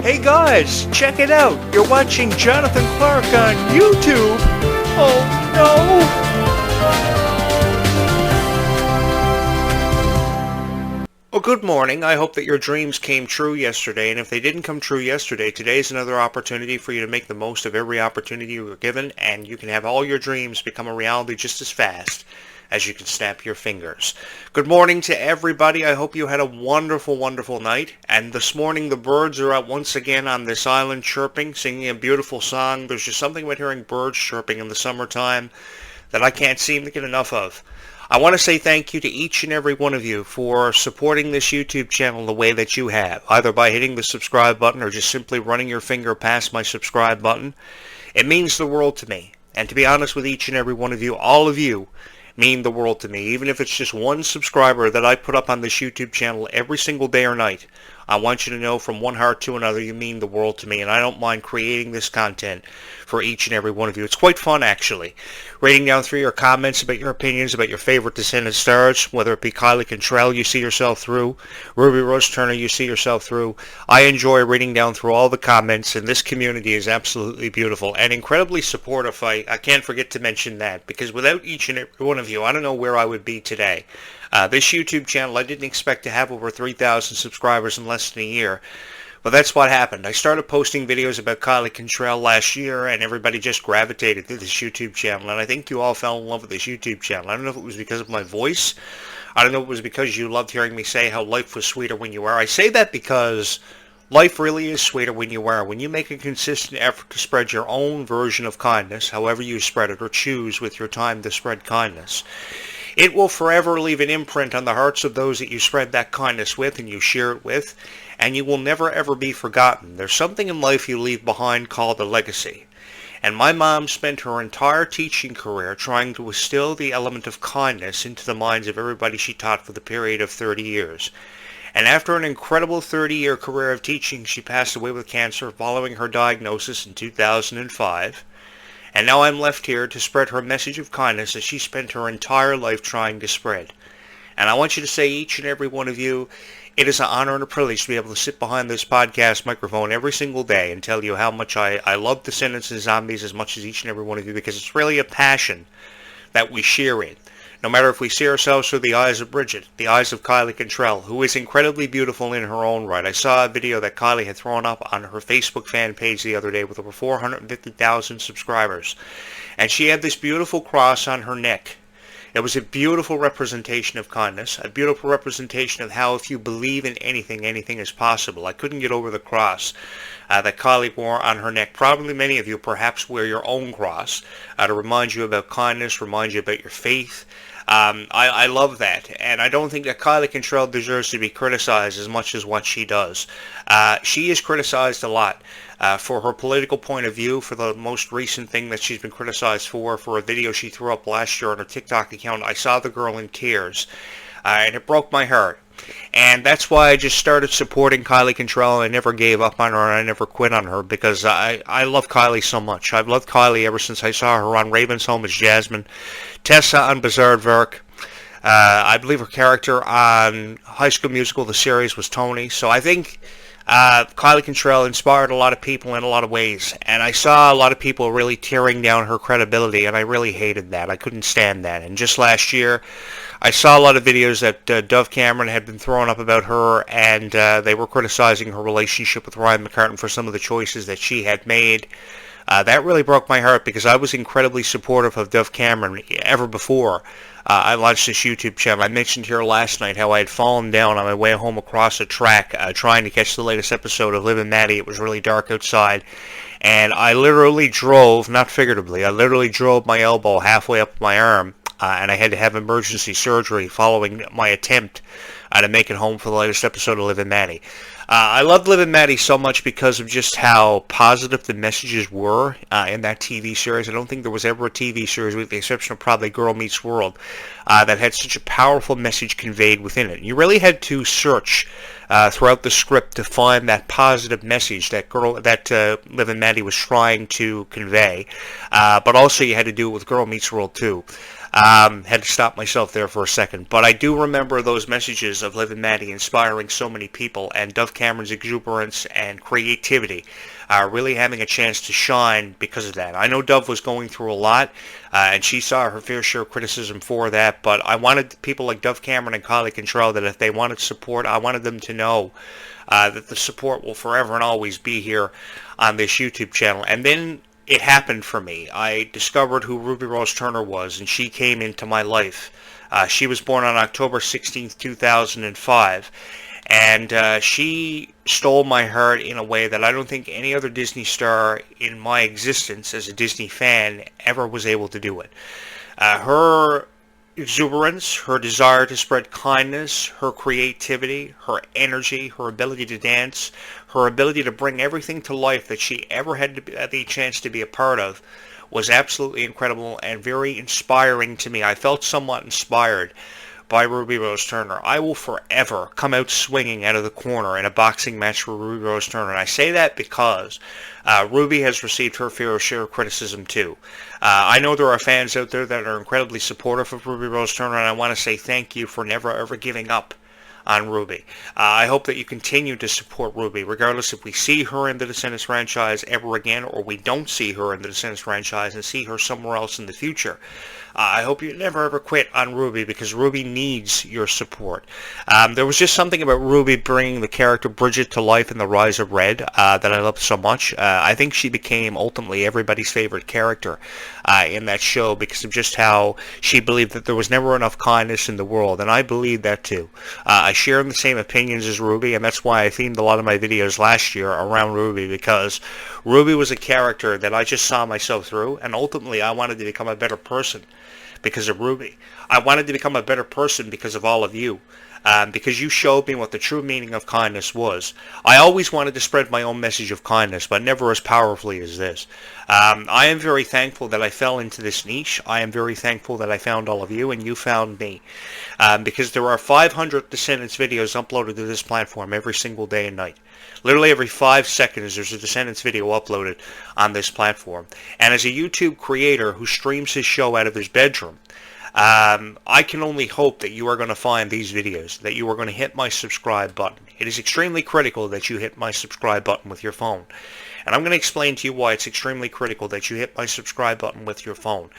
Hey guys, check it out. You're watching Jonathan Clarke on YouTube. Oh no. Well, good morning. I hope that your dreams came true yesterday, and if they didn't come true yesterday, today is another opportunity for you to make the most of every opportunity you were given, and you can have all your dreams become a reality just as fast as you can snap your fingers. Good morning to everybody. I hope you had a wonderful, wonderful night. And this morning the birds are out once again on this island chirping, singing a beautiful song. There's just something about hearing birds chirping in the summertime that I can't seem to get enough of. I want to say thank you to each and every one of you for supporting this YouTube channel the way that you have, either by hitting the subscribe button or just simply running your finger past my subscribe button. It means the world to me. And to be honest with each and every one of you, all of you mean the world to me. Even if it's just one subscriber that I put up on this YouTube channel every single day or night, I want you to know from one heart to another you mean the world to me, and I don't mind creating this content for each and every one of you. It's quite fun, actually. Rating down through your comments about your opinions about your favorite Descendant stars, whether it be Kylie Cantrell you see yourself through, Ruby Rose Turner you see yourself through. I enjoy reading down through all the comments, and this community is absolutely beautiful and incredibly supportive. I can't forget to mention that, because without each and every one of you, I don't know where I would be today. This YouTube channel, I didn't expect to have over 3,000 subscribers in less than a year. But that's what happened. I started posting videos about Kylie Cantrell last year, and everybody just gravitated to this YouTube channel. And I think you all fell in love with this YouTube channel. I don't know if it was because of my voice. I don't know if it was because you loved hearing me say how life was sweeter when you were. I say that because life really is sweeter when you are. When you make a consistent effort to spread your own version of kindness, however you spread it or choose with your time to spread kindness, it will forever leave an imprint on the hearts of those that you spread that kindness with and you share it with, and you will never ever be forgotten. There's something in life you leave behind called a legacy. And my mom spent her entire teaching career trying to instill the element of kindness into the minds of everybody she taught for the period of 30 years. And after an incredible 30-year career of teaching, she passed away with cancer following her diagnosis in 2005. And now I'm left here to spread her message of kindness that she spent her entire life trying to spread. And I want you to say, each and every one of you, it is an honor and a privilege to be able to sit behind this podcast microphone every single day and tell you how much I love Descendants and Zombies as much as each and every one of you, because it's really a passion that we share in. No matter if we see ourselves through the eyes of Bridget, the eyes of Kylie Cantrell, who is incredibly beautiful in her own right. I saw a video that Kylie had thrown up on her Facebook fan page the other day with over 450,000 subscribers. And she had this beautiful cross on her neck. It was a beautiful representation of kindness, a beautiful representation of how if you believe in anything, anything is possible. I couldn't get over the cross that Kylie wore on her neck. Probably many of you perhaps wear your own cross to remind you about kindness, remind you about your faith. I love that, and I don't think that Kylie Cantrell deserves to be criticized as much as what she does. She is criticized a lot for her political point of view, for the most recent thing that she's been criticized for a video she threw up last year on her TikTok account. I saw the girl in tears, and it broke my heart. And that's why I just started supporting Kylie Cantrell. I never gave up on her, and I never quit on her, because I love Kylie so much. I've loved Kylie ever since I saw her on Raven's Home as Jasmine, Tessa on Bizarre Verk. I believe her character on High School Musical, the series, was Tony. So I think Kylie Cantrell inspired a lot of people in a lot of ways, and I saw a lot of people really tearing down her credibility, and I really hated that. I couldn't stand that. And just last year, I saw a lot of videos that Dove Cameron had been throwing up about her, and they were criticizing her relationship with Ryan McCartan for some of the choices that she had made. That really broke my heart, because I was incredibly supportive of Dove Cameron ever before I launched this YouTube channel. I mentioned here last night how I had fallen down on my way home across a track trying to catch the latest episode of Liv and Maddie. It was really dark outside, and I literally drove, not figuratively, I literally drove my elbow halfway up my arm, and I had to have emergency surgery following my attempt to make it home for the latest episode of Liv and Maddie. I loved Liv and Maddie so much because of just how positive the messages were in that TV series. I don't think there was ever a TV series, with the exception of probably Girl Meets World, that had such a powerful message conveyed within it. You really had to search throughout the script to find that positive message that Liv and Maddie was trying to convey, but also you had to do it with Girl Meets World too. Had to stop myself there for a second. But I do remember those messages of Liv and Maddie inspiring so many people, and Dove Cameron's exuberance and creativity really having a chance to shine because of that. I know Dove was going through a lot, and she saw her fair share of criticism for that, but I wanted people like Dove Cameron and Kylie Control that if they wanted support, I wanted them to know that the support will forever and always be here on this YouTube channel. And then it happened for me. I discovered who Ruby Rose Turner was, and she came into my life. She was born on October 16th, 2005, and she stole my heart in a way that I don't think any other Disney star in my existence as a Disney fan ever was able to do it. Her exuberance, her desire to spread kindness, her creativity, her energy, her ability to dance, her ability to bring everything to life that she ever had the chance to be a part of was absolutely incredible and very inspiring to me. I felt somewhat inspired by Ruby Rose Turner. I will forever come out swinging out of the corner in a boxing match for Ruby Rose Turner. And I say that because Ruby has received her fair share of criticism too. I know there are fans out there that are incredibly supportive of Ruby Rose Turner, and I want to say thank you for never ever giving up on Ruby. I hope that you continue to support Ruby, regardless if we see her in the Descendants franchise ever again or we don't see her in the Descendants franchise and see her somewhere else in the future. I hope you never ever quit on Ruby, because Ruby needs your support. There was just something about Ruby bringing the character Bridget to life in The Rise of Red that I loved so much. I think she became ultimately everybody's favorite character in that show because of just how she believed that there was never enough kindness in the world, and I believe that too. I share the same opinions as Ruby, and that's why I themed a lot of my videos last year around Ruby, because Ruby was a character that I just saw myself through, and ultimately I wanted to become a better person because of Ruby. I wanted to become a better person because of all of you, because you showed me what the true meaning of kindness was. I always wanted to spread my own message of kindness, but never as powerfully as this. I am very thankful that I fell into this niche. I am very thankful that I found all of you and you found me, because there are 500 Descendants videos uploaded to this platform every single day and night. Literally every 5 seconds there's a Descendants video uploaded on this platform. And as a YouTube creator who streams his show out of his bedroom, I can only hope that you are going to find these videos, that you are going to hit my subscribe button. It is extremely critical that you hit my subscribe button with your phone. And I'm going to explain to you why it's extremely critical that you hit my subscribe button with your phone.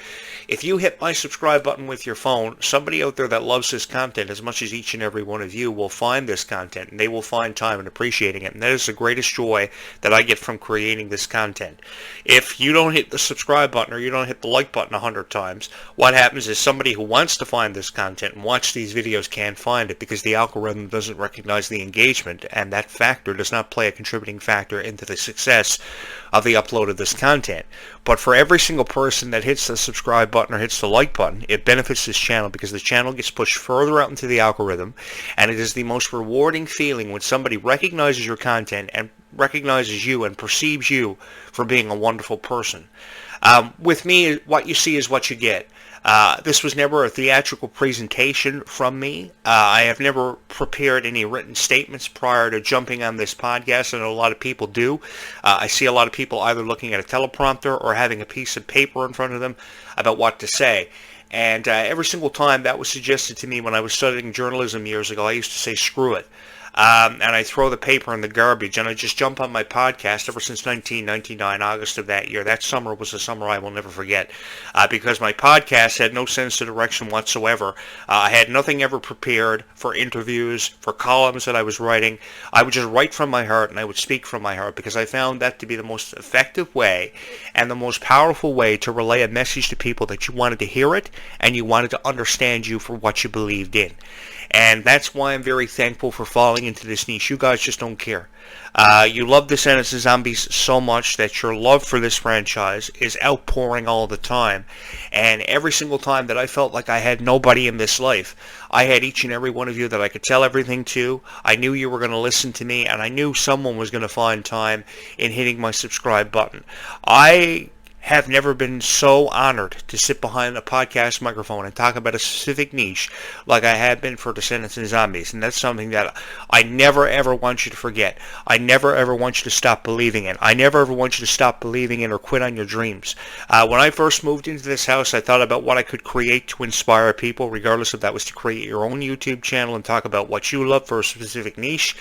If you hit my subscribe button with your phone, somebody out there that loves this content as much as each and every one of you will find this content, and they will find time in appreciating it. And that is the greatest joy that I get from creating this content. If you don't hit the subscribe button or you don't hit the like button 100 times, what happens is somebody who wants to find this content and watch these videos can't find it because the algorithm doesn't recognize the engagement, and that factor does not play a contributing factor into the success of the upload of this content. But for every single person that hits the subscribe button or hits the like button, it benefits this channel because the channel gets pushed further out into the algorithm, and it is the most rewarding feeling when somebody recognizes your content and recognizes you and perceives you for being a wonderful person. With me, what you see is what you get. This was never a theatrical presentation from me. I have never prepared any written statements prior to jumping on this podcast. I know a lot of people do. I see a lot of people either looking at a teleprompter or having a piece of paper in front of them about what to say. And every single time that was suggested to me when I was studying journalism years ago, I used to say, screw it. And I throw the paper in the garbage, and I just jump on my podcast ever since 1999, August of that year. That summer was a summer I will never forget, because my podcast had no sense of direction whatsoever. I had nothing ever prepared for interviews, for columns that I was writing. I would just write from my heart, and I would speak from my heart, because I found that to be the most effective way and the most powerful way to relay a message to people that you wanted to hear it, and you wanted to understand you for what you believed in. And that's why I'm very thankful for falling into this niche. You guys just don't care. You love Descendants and Zombies so much that your love for this franchise is outpouring all the time. And every single time that I felt like I had nobody in this life, I had each and every one of you that I could tell everything to. I knew you were going to listen to me, and I knew someone was going to find time in hitting my subscribe button. I have never been so honored to sit behind a podcast microphone and talk about a specific niche like I have been for Descendants and Zombies. And that's something that I never ever want you to forget. I never ever want you to stop believing in. I never ever want you to stop believing in or quit on your dreams. When I first moved into this house, I thought about what I could create to inspire people, regardless if that was to create your own YouTube channel and talk about what you love for a specific niche,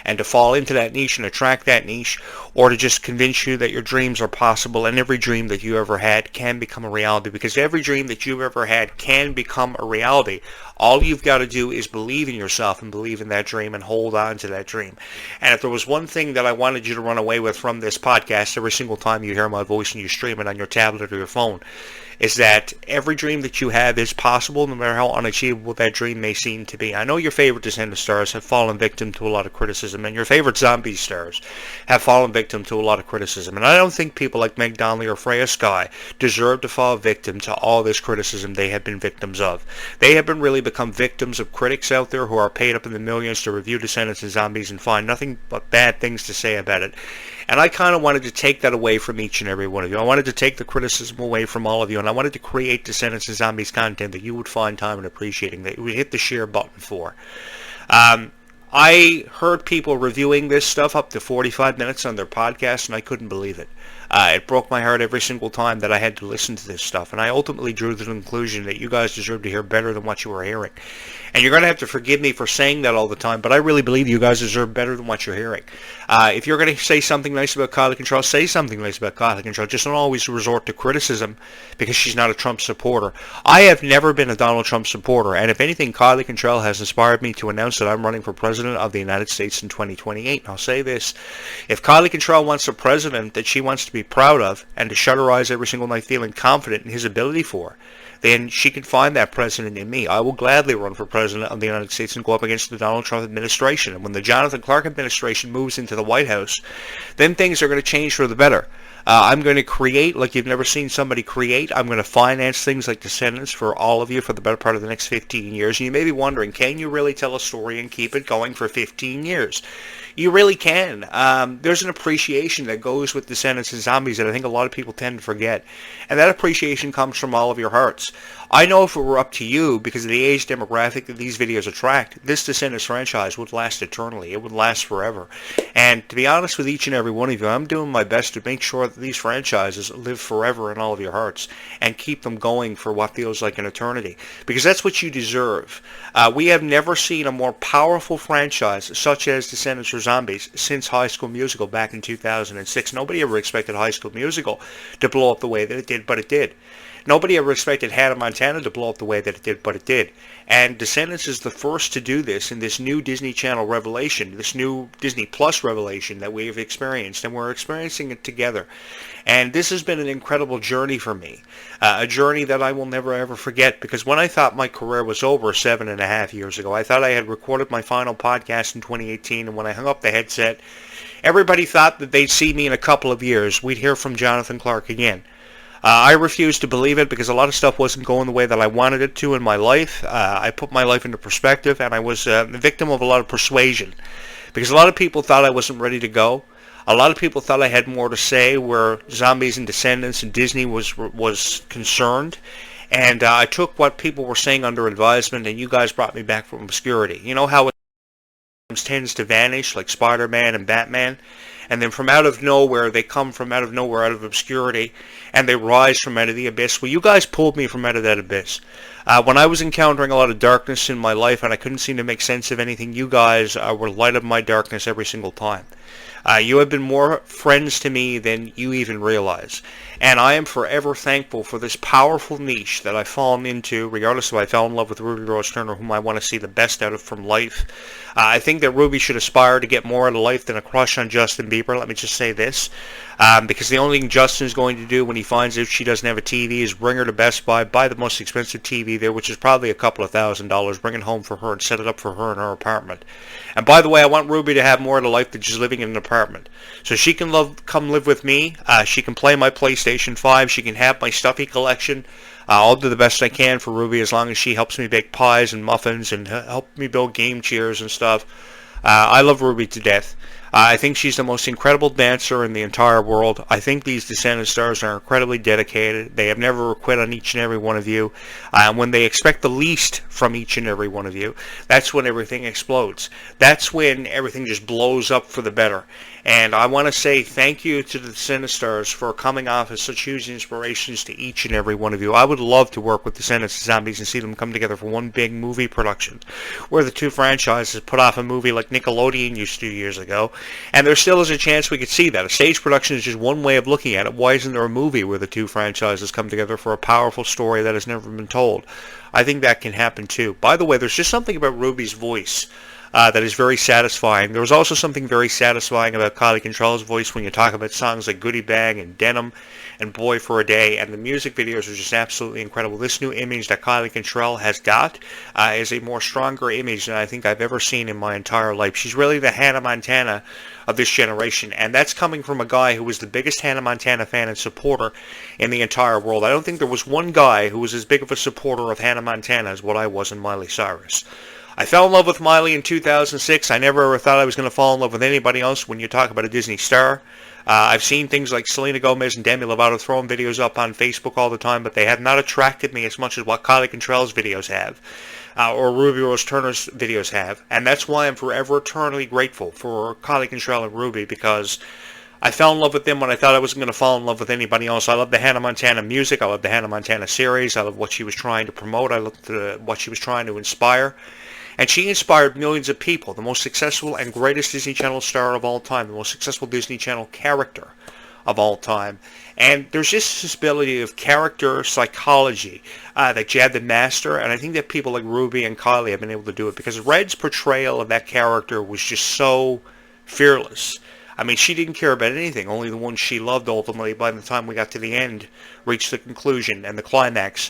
and to fall into that niche and attract that niche, or to just convince you that your dreams are possible and every dream that you ever had can become a reality, because every dream that you've ever had can become a reality. All you've got to do is believe in yourself and believe in that dream and hold on to that dream. And if there was one thing that I wanted you to run away with from this podcast every single time you hear my voice and you stream it on your tablet or your phone, is that every dream that you have is possible, no matter how unachievable that dream may seem to be. I know your favorite Descendant stars have fallen victim to a lot of criticism, and your favorite zombie stars have fallen victim to a lot of criticism. And I don't think people like Meg Donnelly or Freya Sky deserve to fall victim to all this criticism they have been victims of. They have been really become victims of critics out there who are paid up in the millions to review Descendants and Zombies and find nothing but bad things to say about it. And I kind of wanted to take that away from each and every one of you. I wanted to take the criticism away from all of you, and I wanted to create Descendants and Zombies content that you would find time and appreciating, that you would hit the share button for. I heard people reviewing this stuff up to 45 minutes on their podcast, and I couldn't believe it. It broke my heart every single time that I had to listen to this stuff, and I ultimately drew the conclusion that you guys deserve to hear better than what you were hearing. And you're going to have to forgive me for saying that all the time, but I really believe you guys deserve better than what you're hearing. If you're going to say something nice about Kylie Control, say something nice about Kylie Control. Just don't always resort to criticism because she's not a Trump supporter. I have never been a Donald Trump supporter, and if anything, Kylie Control has inspired me to announce that I'm running for President of the United States in 2028. And I'll say this: if Kylie Control wants a president that she wants to be proud of and to shut her eyes every single night feeling confident in his ability for, then she can find that president in me. I will gladly run for president of the United States and go up against the Donald Trump administration. And when the Jonathan Clarke administration moves into the White House, then things are going to change for the better. I'm going to create like you've never seen somebody create. I'm going to finance things like Descendants for all of you for the better part of the next 15 years. And you may be wondering, can you really tell a story and keep it going for 15 years? You really can. There's an appreciation that goes with Descendants and Zombies that I think a lot of people tend to forget. And that appreciation comes from all of your hearts. I know if it were up to you, because of the age demographic that these videos attract, this Descendants franchise would last eternally. It would last forever. And to be honest with each and every one of you, I'm doing my best to make sure that these franchises live forever in all of your hearts and keep them going for what feels like an eternity. Because that's what you deserve. We have never seen a more powerful franchise such as Descendants or Zombies since High School Musical back in 2006. Nobody ever expected High School Musical to blow up the way that it did, but it did. Nobody ever expected Hannah Montana to blow up the way that it did, but it did. And Descendants is the first to do this in this new Disney Channel revelation, this new Disney Plus revelation that we've experienced, and we're experiencing it together. And this has been an incredible journey for me, a journey that I will never ever forget, because when I thought my career was over 7.5 years ago, I thought I had recorded my final podcast in 2018, and when I hung up the headset, everybody thought that they'd see me in a couple of years. We'd hear from Jonathan Clarke again. I refused to believe it because a lot of stuff wasn't going the way that I wanted it to in my life. I put my life into perspective, and I was the victim of a lot of persuasion because a lot of people thought I wasn't ready to go. A lot of people thought I had more to say where Zombies and Descendants and Disney was concerned. And I took what people were saying under advisement, and you guys brought me back from obscurity. You know how it tends to vanish, like Spider-Man and Batman? And then from out of nowhere, they come from out of nowhere, out of obscurity, and they rise from out of the abyss. Well, you guys pulled me from out of that abyss. When I was encountering a lot of darkness in my life and I couldn't seem to make sense of anything, you guys were light of my darkness every single time. You have been more friends to me than you even realize. And I am forever thankful for this powerful niche that I've fallen into, regardless if I fell in love with Ruby Rose Turner, whom I want to see the best out of from life. I think that Ruby should aspire to get more out of life than a crush on Justin Bieber. Let me just say this. Because the only thing Justin's going to do when he finds out she doesn't have a TV is bring her to Best Buy, buy the most expensive TV there, which is probably a couple of $1,000, bring it home for her and set it up for her in her apartment. And by the way, I want Ruby to have more of a life than just living in an apartment. So she can come live with me. She can play my PlayStation 5. She can have my stuffy collection. I'll do the best I can for Ruby as long as she helps me bake pies and muffins and help me build game chairs and stuff. I love Ruby to death. I think she's the most incredible dancer in the entire world. I think these Descendant stars are incredibly dedicated. They have never quit on each and every one of you. When they expect the least from each and every one of you, that's when everything explodes. That's when everything just blows up for the better. And I want to say thank you to the Descendant stars for coming off as such huge inspirations to each and every one of you. I would love to work with Descendants and Zombies and see them come together for one big movie production, where the two franchises put off a movie like Nickelodeon used to years ago. And there still is a chance we could see that. A stage production is just one way of looking at it. Why isn't there a movie where the two franchises come together for a powerful story that has never been told? I think that can happen too. By the way, there's just something about Ruby's voice that is very satisfying. There was also something very satisfying about Kylie Control's voice when you talk about songs like Goodie Bag and Denim and Boy for a Day, and the music videos are just absolutely incredible. This new image that Kylie Control has got is a more stronger image than I think I've ever seen in my entire life. She's really the Hannah Montana of this generation, and that's coming from a guy who was the biggest Hannah Montana fan and supporter in the entire world. I don't think there was one guy who was as big of a supporter of Hannah Montana as what I was in Miley Cyrus. I fell in love with Miley in 2006. I never ever thought I was going to fall in love with anybody else when you talk about a Disney star. I've seen things like Selena Gomez and Demi Lovato throwing videos up on Facebook all the time, but they have not attracted me as much as what Kylie Control's videos have, or Ruby Rose Turner's videos have. And that's why I'm forever eternally grateful for Kylie Control and Ruby, because I fell in love with them when I thought I wasn't going to fall in love with anybody else. I love the Hannah Montana music. I love the Hannah Montana series. I love what she was trying to promote. I loved what she was trying to inspire. And she inspired millions of people, the most successful and greatest Disney Channel star of all time, the most successful Disney Channel character of all time. And there's just this ability of character psychology that Jad the master, and I think that people like Ruby and Kylie have been able to do it, because Red's portrayal of that character was just so fearless. I mean, she didn't care about anything. Only the ones she loved, ultimately, by the time we got to the end, reached the conclusion and the climax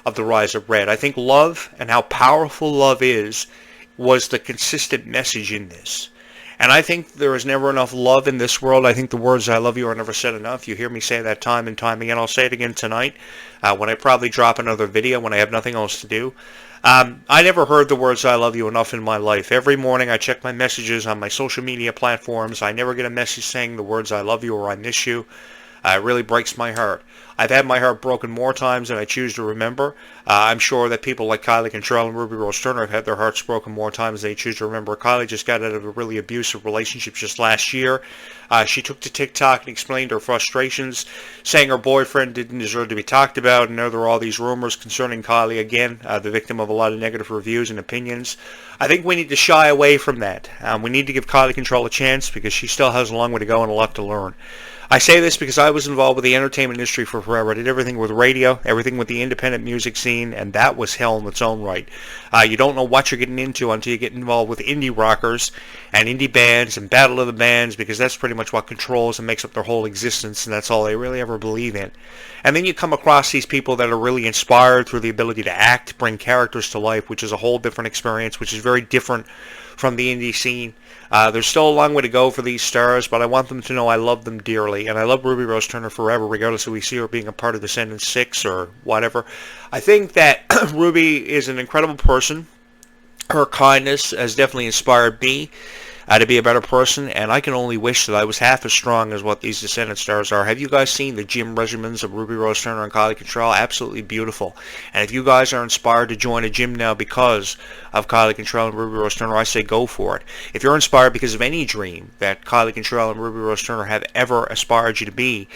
of the rise of Red. I think love, and how powerful love is, was the consistent message in this. And I think there is never enough love in this world. I think the words "I love you" are never said enough. You hear me say that time and time again. I'll say it again tonight when I probably drop another video when I have nothing else to do. I never heard the words "I love you" enough in my life. Every morning I check my messages on my social media platforms. I never get a message saying the words "I love you" or "I miss you." It really breaks my heart. I've had my heart broken more times than I choose to remember. I'm sure that people like Kylie Control and Ruby Rose Turner have had their hearts broken more times than they choose to remember. Kylie just got out of a really abusive relationship just last year. She took to TikTok and explained her frustrations, saying her boyfriend didn't deserve to be talked about, and now there are all these rumors concerning Kylie again, the victim of a lot of negative reviews and opinions. I think we need to shy away from that. We need to give Kylie Control a chance, because she still has a long way to go and a lot to learn. I say this because I was involved with the entertainment industry for forever. I did everything with radio, everything with the independent music scene, and that was hell in its own right. You don't know what you're getting into until you get involved with indie rockers and indie bands and battle of the bands, because that's pretty much what controls and makes up their whole existence, and that's all they really ever believe in. And then you come across these people that are really inspired through the ability to act, bring characters to life, which is a whole different experience, which is very different from the indie scene. There's still a long way to go for these stars, but I want them to know I love them dearly, and I love Ruby Rose Turner forever, regardless if we see her being a part of Descendants 6 or whatever. I think that Ruby is an incredible person. Her kindness has definitely inspired me to be a better person, and I can only wish that I was half as strong as what these Descendant stars are. Have you guys seen the gym regimens of Ruby Rose Turner and Kylie Control? Absolutely beautiful. And if you guys are inspired to join a gym now because of Kylie Control and Ruby Rose Turner, I say go for it. If you're inspired because of any dream that Kylie Control and Ruby Rose Turner have ever aspired you to be,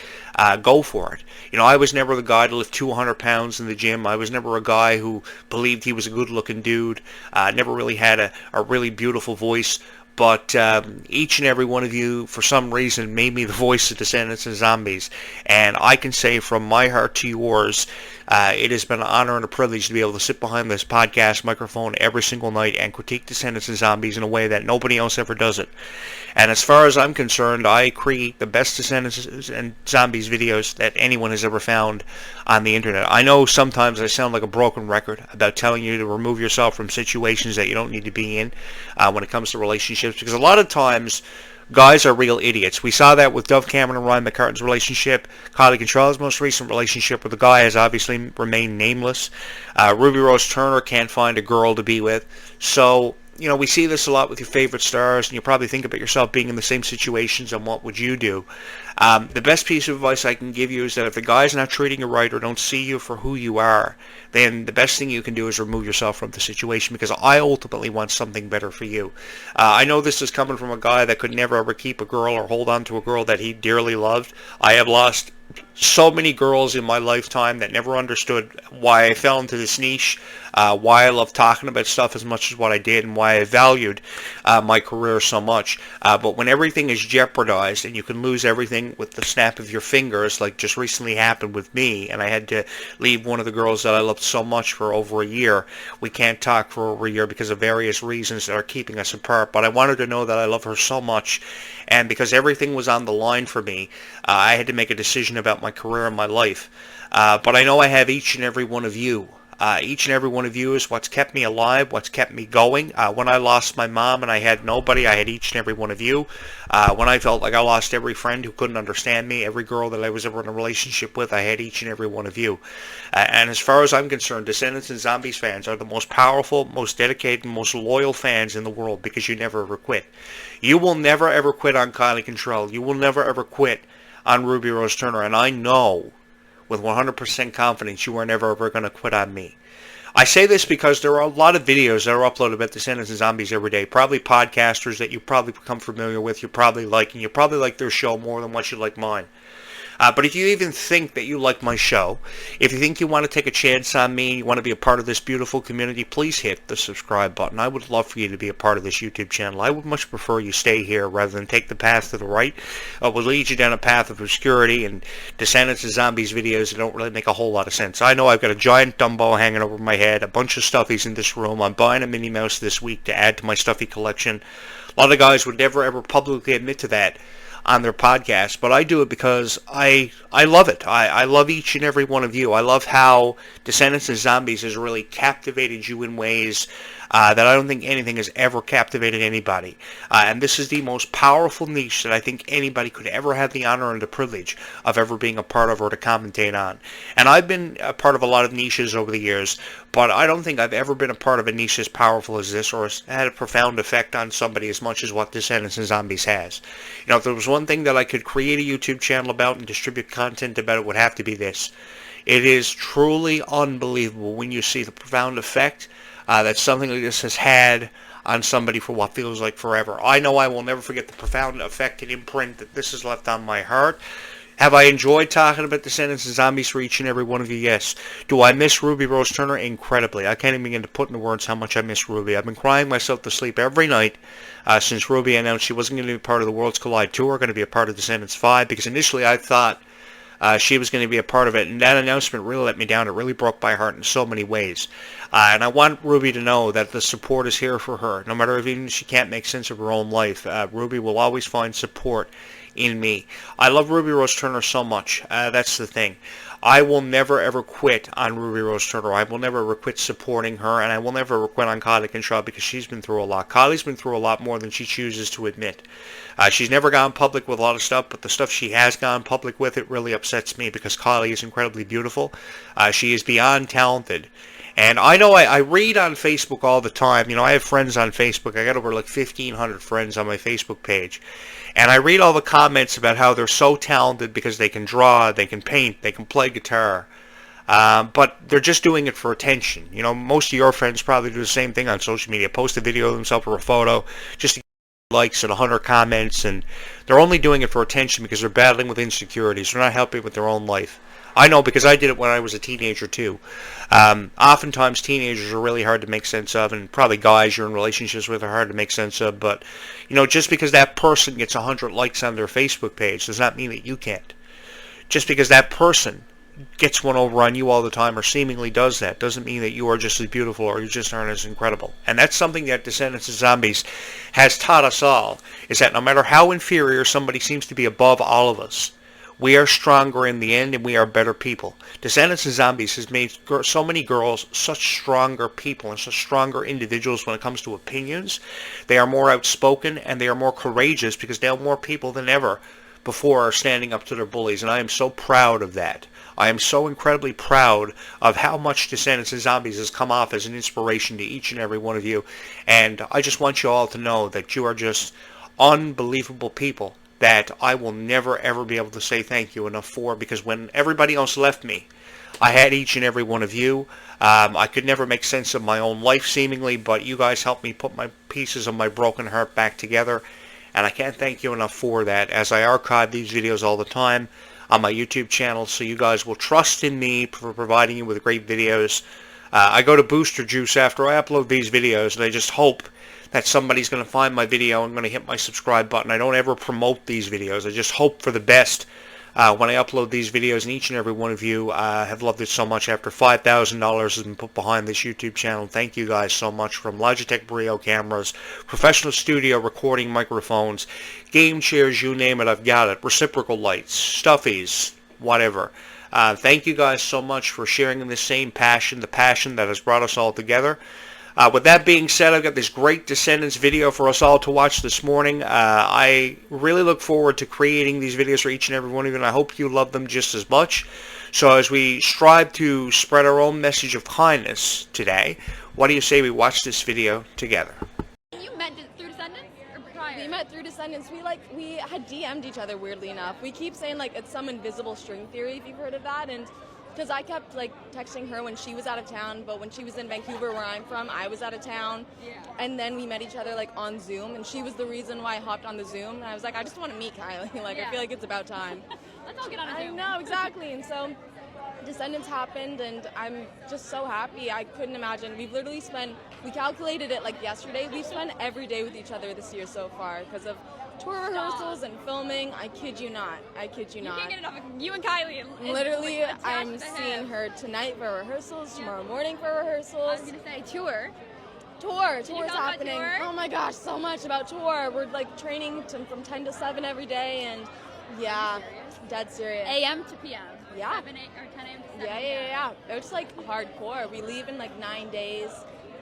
go for it. You know, I was never the guy to lift 200 pounds in the gym. I was never a guy who believed he was a good-looking dude. Never really had a really beautiful voice. But each and every one of you, for some reason, made me the voice of Descendants and Zombies. And I can say from my heart to yours, it has been an honor and a privilege to be able to sit behind this podcast microphone every single night and critique Descendants and Zombies in a way that nobody else ever does it. And as far as I'm concerned, I create the best Descendants and Zombies videos that anyone has ever found on the internet. I know sometimes I sound like a broken record about telling you to remove yourself from situations that you don't need to be in when it comes to relationships, because a lot of times guys are real idiots. We saw that with Dove Cameron and Ryan McCartan's relationship. Kylie Control's most recent relationship with the guy has obviously remained nameless. Ruby Rose Turner can't find a girl to be with. So we see this a lot with your favorite stars, and you probably think about yourself being in the same situations and what would you do. The best piece of advice I can give you is that if the guy's not treating you right or don't see you for who you are, then the best thing you can do is remove yourself from the situation, because I ultimately want something better for you. I know this is coming from a guy that could never ever keep a girl or hold on to a girl that he dearly loved. I have lost so many girls in my lifetime that never understood why I fell into this niche, why I love talking about stuff as much as what I did, and why I valued my career so much. But when everything is jeopardized and you can lose everything with the snap of your fingers, like just recently happened with me, and I had to leave one of the girls that I loved so much for over a year. We can't talk for over a year because of various reasons that are keeping us apart, but I wanted to know that I love her so much, and because everything was on the line for me, I had to make a decision about my career and my life. But I know I have each and every one of you. Each and every one of you is what's kept me alive, what's kept me going. When I lost my mom and I had nobody, I had each and every one of you. When I felt like I lost every friend who couldn't understand me, every girl that I was ever in a relationship with, I had each and every one of you. And as far as I'm concerned, Descendants and Zombies fans are the most powerful, most dedicated, and most loyal fans in the world, because you never ever quit. You will never ever quit on Kylie Control. You will never ever quit on Ruby Rose Turner, and I know with 100% confidence you are never ever going to quit on me. I say this because there are a lot of videos that are uploaded about Descendants and Zombies every day. Probably podcasters that you probably become familiar with, you probably like, and you probably like their show more than what you like mine. But if you even think that you like my show, if you think you want to take a chance on me, you want to be a part of this beautiful community, please hit the subscribe button. I would love for you to be a part of this YouTube channel. I would much prefer you stay here rather than take the path to the right. It will lead you down a path of obscurity and Descendants and Zombies videos that don't really make a whole lot of sense. I know I've got a giant Dumbo hanging over my head, a bunch of stuffies in this room. I'm buying a Minnie Mouse this week to add to my stuffy collection. A lot of guys would never ever publicly admit to that on their podcast, but I do it because I love it. I love each and every one of you. I love how Descendants and Zombies has really captivated you in ways that I don't think anything has ever captivated anybody. And this is the most powerful niche that I think anybody could ever have the honor and the privilege of ever being a part of or to commentate on. And I've been a part of a lot of niches over the years, but I don't think I've ever been a part of a niche as powerful as this, or has had a profound effect on somebody as much as what Descendants and Zombies has. If there was one thing that I could create a YouTube channel about and distribute content about, it would have to be this. It is truly unbelievable when you see the profound effect that something like this has had on somebody for what feels like forever. I know I will never forget the profound effect and imprint that this has left on my heart. Have I enjoyed talking about Descendants and Zombies for each and every one of you? Yes. Do I miss Ruby Rose Turner? Incredibly. I can't even begin to put into words how much I miss Ruby. I've been crying myself to sleep every night since Ruby announced she wasn't going to be part of the Worlds Collide Tour, going to be a part of Descendants 5, because initially I thought she was going to be a part of it, and that announcement really let me down. It really broke my heart in so many ways. And I want Ruby to know that the support is here for her. No matter if even she can't make sense of her own life, Ruby will always find support in me. I love Ruby Rose Turner so much. That's the thing. I will never ever quit on Ruby Rose Turner. I will never ever quit supporting her, and I will never ever quit on Kylie Control, because she's been through a lot. Kylie's been through a lot more than she chooses to admit. She's never gone public with a lot of stuff, but the stuff she has gone public with, it really upsets me, because Kylie is incredibly beautiful. She is beyond talented. And I know I read on Facebook all the time. I have friends on Facebook. I got over like 1,500 friends on my Facebook page. And I read all the comments about how they're so talented because they can draw, they can paint, they can play guitar. But they're just doing it for attention. Most of your friends probably do the same thing on social media. Post a video of themselves or a photo just to get likes and 100 comments. And they're only doing it for attention because they're battling with insecurities. They're not helping with their own life. I know, because I did it when I was a teenager too. Oftentimes teenagers are really hard to make sense of, and probably guys you're in relationships with are hard to make sense of, but just because that person gets 100 likes on their Facebook page does not mean that you can't. Just because that person gets one over on you all the time, or seemingly does that, doesn't mean that you are just as beautiful or you just aren't as incredible. And that's something that Descendants of Zombies has taught us all, is that no matter how inferior somebody seems to be above all of us, we are stronger in the end, and we are better people. Descendants of Zombies has made so many girls such stronger people and such stronger individuals when it comes to opinions. They are more outspoken, and they are more courageous, because now more people than ever before standing up to their bullies, and I am so proud of that. I am so incredibly proud of how much Descendants and Zombies has come off as an inspiration to each and every one of you, and I just want you all to know that you are just unbelievable people that I will never ever be able to say thank you enough for, because when everybody else left me, I had each and every one of you. I could never make sense of my own life seemingly, but you guys helped me put my pieces of my broken heart back together, and I can't thank you enough for that, as I archive these videos all the time on my YouTube channel, so you guys will trust in me for providing you with great videos. I go to Booster Juice after I upload these videos, and I just hope that somebody's going to find my video and going to hit my subscribe button. I don't ever promote these videos. I just hope for the best when I upload these videos, and each and every one of you have loved it so much. After $5,000 has been put behind this YouTube channel, thank you guys so much. From Logitech Brio cameras, professional studio recording microphones, game chairs, you name it, I've got it. Reciprocal lights, stuffies, whatever. Thank you guys so much for sharing in this same passion, the passion that has brought us all together. With that being said, I've got this great Descendants video for us all to watch this morning. I really look forward to creating these videos for each and every one of you, and I hope you love them just as much. So as we strive to spread our own message of kindness today, what do you say we watch this video together? You met through Descendants or prior? We met through Descendants. We had DM'd each other, weirdly enough. We keep saying like it's some invisible string theory, if you've heard of that, and because I kept like texting her when she was out of town, but when she was in Vancouver, where I'm from, I was out of town. Yeah. And then we met each other like on Zoom, and she was the reason why I hopped on the Zoom. And I was like, I just want to meet Kylie. Like, Yeah. I feel like it's about time. Let's all get on a I Zoom. know, exactly. And so Descendants happened, and I'm just so happy. I couldn't imagine. We've literally we calculated it like yesterday, we've spent every day with each other this year so far because of tour rehearsals and filming. I kid you not. I kid you You not. can't get enough of you and Kylie. Literally, like, I'm attached to seeing him. her tonight for rehearsals, tomorrow morning for I rehearsals. was gonna say tour. Tour's tell about happening. tour? Oh my gosh, so much about tour. We're like training from 10 to 7 every day, and yeah, dead serious. AM to PM. Yeah. 7 or 10 AM to 7 Yeah. It's like hardcore. We leave in like 9 days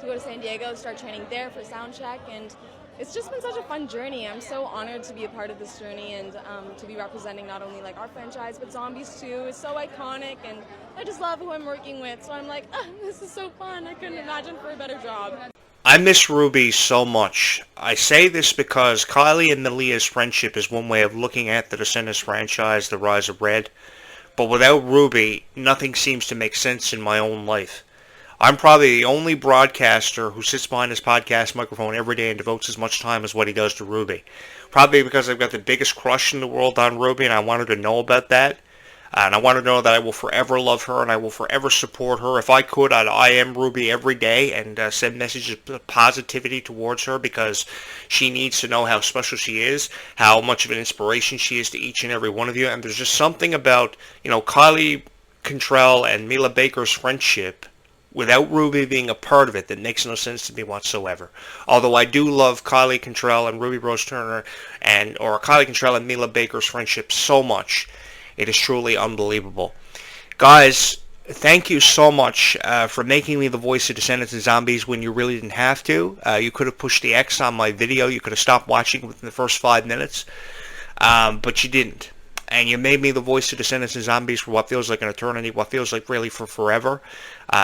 to go to San Diego, start training there for sound check, and it's just been such a fun journey. I'm so honored to be a part of this journey and to be representing not only like our franchise but Zombies too. It's so iconic, and I just love who I'm working with. So I'm like, this is so fun. I couldn't imagine for a better job. I miss Ruby so much. I say this because Kylie and Nalia's friendship is one way of looking at the Descendants franchise, the rise of Red. But without Ruby, nothing seems to make sense in my own life. I'm probably the only broadcaster who sits behind his podcast microphone every day and devotes as much time as what he does to Ruby. Probably because I've got the biggest crush in the world on Ruby, and I want her to know about that. And I want her to know that I will forever love her and I will forever support her. If I could, I am Ruby every day and send messages of positivity towards her, because she needs to know how special she is, how much of an inspiration she is to each and every one of you. And there's just something about, Kylie Cantrell and Mila Baker's friendship without Ruby being a part of it that makes no sense to me whatsoever. Although I do love Kylie Cantrell and Ruby Rose Turner or Kylie Cantrell and Mila Baker's friendship so much. It is truly unbelievable. Guys, thank you so much for making me the voice of Descendants and Zombies when you really didn't have to. You could have pushed the X on my video. You could have stopped watching within the first 5 minutes. But you didn't. And you made me the voice of Descendants and Zombies for what feels like an eternity, what feels like really for forever.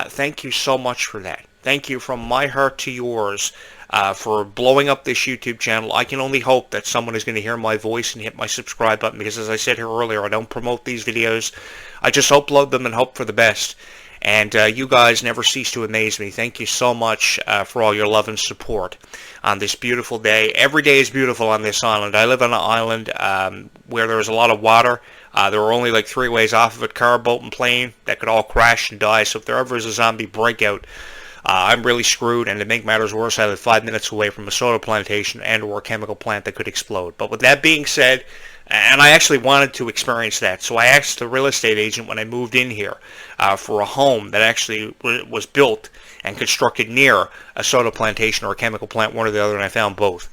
Thank you so much for that. Thank you from my heart to yours for blowing up this YouTube channel. I can only hope that someone is going to hear my voice and hit my subscribe button, because as I said here earlier, I don't promote these videos. I just upload them and hope for the best. And you guys never cease to amaze me. Thank you so much for all your love and support on this beautiful day. Every day is beautiful on this island. I live on an island where there is a lot of water. There are only like 3 ways off of it: car, boat, and plane that could all crash and die. So if there ever is a zombie breakout, I'm really screwed, and to make matters worse, I live 5 minutes away from a soda plantation and or a chemical plant that could explode. But with that being said, and I actually wanted to experience that, so I asked the real estate agent when I moved in here for a home that actually was built and constructed near a soda plantation or a chemical plant, one or the other, and I found both.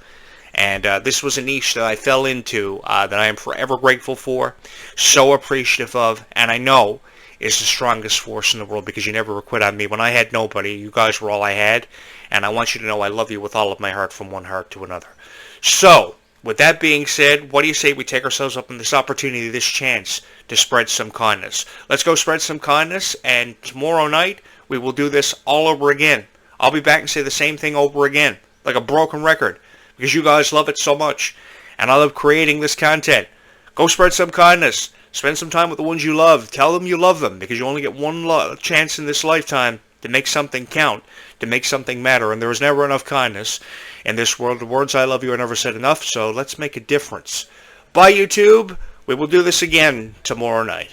And this was a niche that I fell into that I am forever grateful for, so appreciative of, and I know is the strongest force in the world, because you never quit on me. When I had nobody, you guys were all I had, and I want you to know I love you with all of my heart, from one heart to another. So, With that being said, what do you say we take ourselves up on this opportunity, this chance to spread some kindness? Let's go spread some kindness, and tomorrow night we will do this all over again. I'll be back and say the same thing over again, like a broken record, because you guys love it so much, and I love creating this content. Go spread some kindness. Spend some time with the ones you love. Tell them you love them, because you only get one chance in this lifetime to make something count, to make something matter, and there is never enough kindness in this world. The words I love you are never said enough, so let's make a difference. Bye, YouTube. We will do this again tomorrow night.